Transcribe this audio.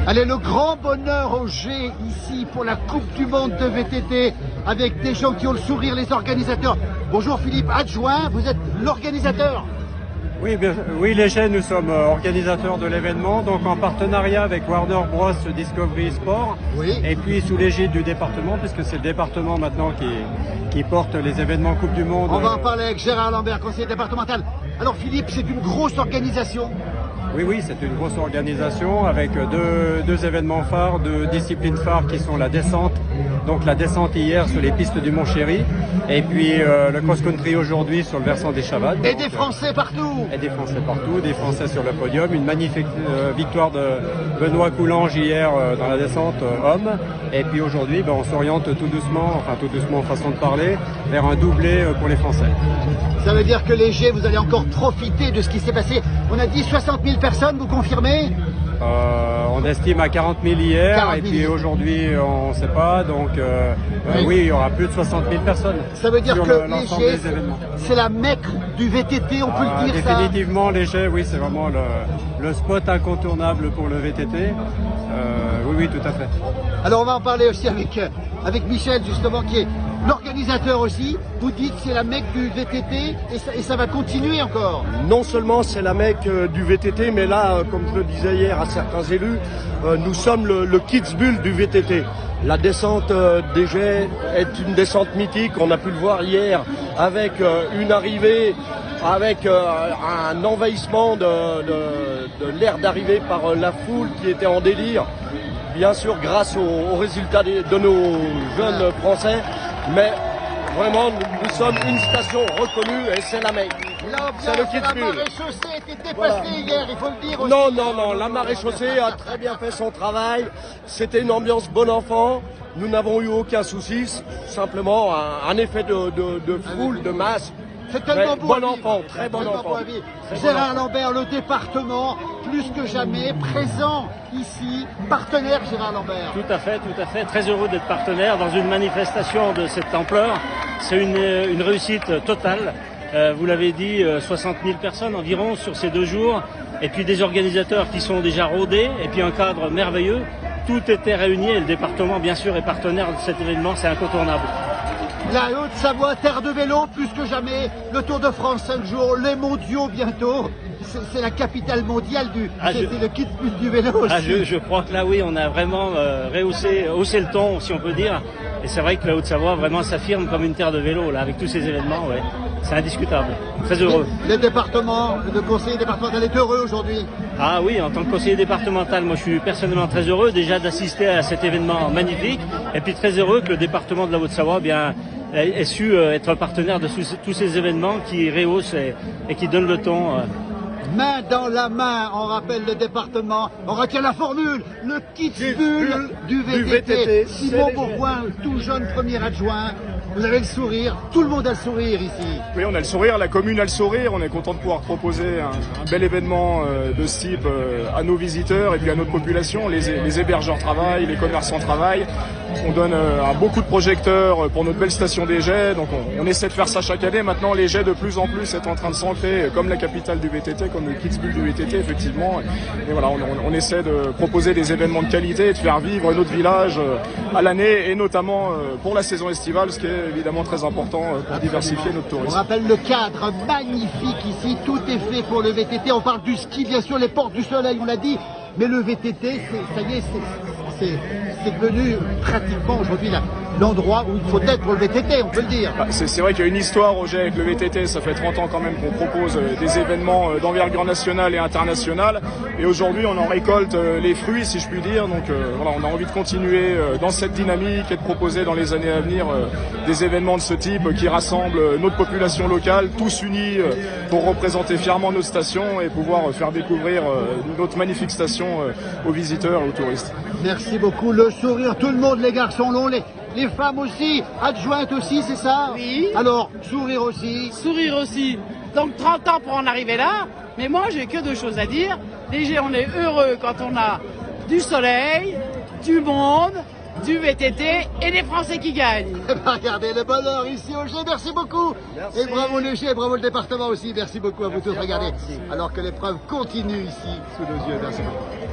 Allez, le grand bonheur au G ici pour la Coupe du Monde de VTT avec des gens qui ont le sourire, les organisateurs. Bonjour Philippe, adjoint, vous êtes l'organisateur. Oui, les G, nous sommes organisateurs de l'événement, donc en partenariat avec Warner Bros Discovery Sport, Oui. et puis sous l'égide du département, puisque c'est le département maintenant qui porte les événements Coupe du Monde. On va en parler avec Gérard Lambert, conseiller départemental. Alors Philippe, c'est une grosse organisation. Oui, c'est une grosse organisation avec deux événements phares, deux disciplines phares qui sont la descente. Donc la descente hier sur les pistes du Mont-Chéry et puis le cross-country aujourd'hui sur le versant des Chavades. Et des Français partout. Et des Français partout, des Français sur le podium. Une magnifique victoire de Benoît Coulange hier dans la descente homme. Et puis aujourd'hui, on s'oriente tout doucement façon de parler, vers un doublé pour les Français. Ça veut dire que les G, vous allez encore profiter de ce qui s'est passé. On a dit 60 000 personnes, vous confirmez? On estime à 40 000 hier 40 000. Et puis aujourd'hui on ne sait pas, donc oui, il y aura plus de 60 000 personnes. Ça veut dire sur que les l'ensemble G, des événements. c'est la mecque du VTT, on peut le dire ça. Définitivement les G, oui, c'est vraiment le spot incontournable pour le VTT. Oui, tout à fait. Alors on va en parler aussi avec Michel justement qui est l'organisateur aussi. Vous dites que c'est la mecque du VTT et ça va continuer encore. Non seulement c'est la mecque du VTT, mais là, comme je le disais hier à certains élus, nous sommes le Kitzbühel du VTT. La descente des Jets est une descente mythique, on a pu le voir hier avec une arrivée, avec un envahissement de l'air d'arrivée par la foule qui était en délire, bien sûr grâce aux résultats de nos jeunes Français, mais vraiment nous sommes une station reconnue et c'est la mecque. C'est le Kitzbühel. La maréchaussée était dépassée hier, il faut le dire aussi. Non, la maréchaussée a très bien fait son travail. C'était une ambiance bon enfant. Nous n'avons eu aucun souci, simplement un effet de foule, de masse. C'est tellement beau. Bon enfant, très bon enfant. Gérard Lambert, le département, plus que jamais, présent ici, partenaire Gérard Lambert. Tout à fait. Très heureux d'être partenaire dans une manifestation de cette ampleur. C'est une réussite totale. Vous l'avez dit, 60 000 personnes environ sur ces 2 jours. Et puis des organisateurs qui sont déjà rodés. Et puis un cadre merveilleux. Tout était réuni et le département, bien sûr, est partenaire de cet événement. C'est incontournable. La Haute-Savoie, terre de vélo, plus que jamais. Le Tour de France, 5 jours, les mondiaux bientôt. C'est la capitale mondiale c'est le Kitzbühel du vélo aussi. Je crois que là, oui, on a vraiment haussé le ton, si on peut dire. Et c'est vrai que la Haute-Savoie vraiment s'affirme comme une terre de vélo, là, avec tous ces événements, ouais. C'est indiscutable. Très heureux. Le département, le conseiller départemental est heureux aujourd'hui. Ah oui, en tant que conseiller départemental, moi je suis personnellement très heureux déjà d'assister à cet événement magnifique. Et puis très heureux que le département de la Haute-Savoie ait su être partenaire de tous ces événements qui rehaussent et qui donnent le ton. Main dans la main, on rappelle le département, on retient la formule, le Kitzbühel du VTT. Simon Bourgoin, tout jeune premier adjoint, vous avez le sourire, tout le monde a le sourire ici. Oui, on a le sourire, la commune a le sourire, on est content de pouvoir proposer un bel événement de ce type à nos visiteurs et puis à notre population. Les hébergeurs travaillent, les commerçants travaillent, on donne beaucoup de projecteurs pour notre belle station des Jets, donc on essaie de faire ça chaque année. Maintenant les Jets de plus en plus est en train de s'ancrer comme la capitale du VTT, comme le Kitzbühel du VTT effectivement. Et voilà, on essaie de proposer des événements de qualité et de faire vivre notre village à l'année et notamment pour la saison estivale, ce qui est évidemment très important pour diversifier notre tourisme. On rappelle le cadre magnifique ici, tout est fait pour le VTT. On parle du ski, bien sûr, les portes du soleil, on l'a dit, mais le VTT, ça y est, c'est devenu pratiquement aujourd'hui l'endroit où il faut être pour le VTT, on peut le dire. C'est vrai qu'il y a une histoire au G avec le VTT, ça fait 30 ans quand même qu'on propose des événements d'envergure nationale et internationale, et aujourd'hui on en récolte les fruits, si je puis dire. Donc voilà, on a envie de continuer dans cette dynamique et de proposer dans les années à venir des événements de ce type qui rassemblent notre population locale, tous unis pour représenter fièrement nos stations et pouvoir faire découvrir notre magnifique station aux visiteurs et aux touristes. Merci beaucoup, le sourire, tout le monde, les garçons longs, les femmes aussi, adjointes aussi, c'est ça? Oui. Alors, sourire aussi. Sourire aussi. Donc 30 ans pour en arriver là, mais moi j'ai que 2 choses à dire. Déjà on est heureux quand on a du soleil, du monde, du VTT et des Français qui gagnent. Regardez le bonheur ici au G, merci beaucoup. Merci. Et bravo le G, bravo le département aussi, merci beaucoup à vous tous. Regardez, alors que l'épreuve continue ici sous nos yeux. Merci beaucoup.